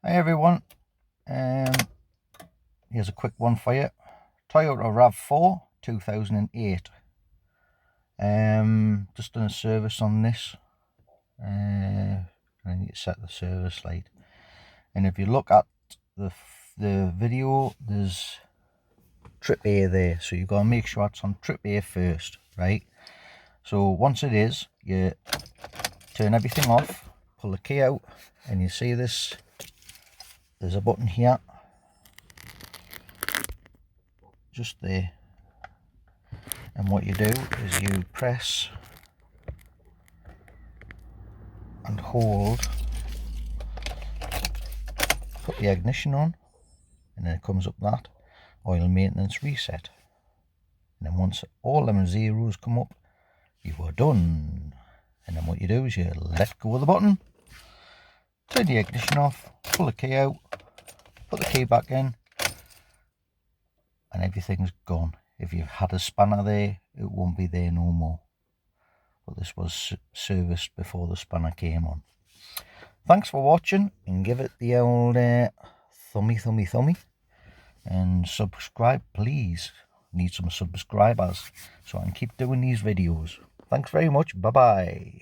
Hi everyone, here's a quick one for you. Toyota RAV4 2008. Just done a service on this. I need to set the service light. And if you look at the video, there's trip A there, so you've got to make sure it's on trip A first, right? So once it is, you turn everything off, pull the key out, and you see this. There's a button here, just there, and what you do is you press and hold, put the ignition on, and then it comes up that oil maintenance reset, and then once all them zeros come up, you are done. And then what you do is you let go of the button, turn the ignition off, pull the key out, put the key back in, and everything's gone. If you've had a spanner there, it won't be there no more. But this was serviced before the spanner came on. Thanks for watching, and give it the old thummy, and subscribe please. Need some subscribers so I can keep doing these videos. Thanks very much. Bye bye.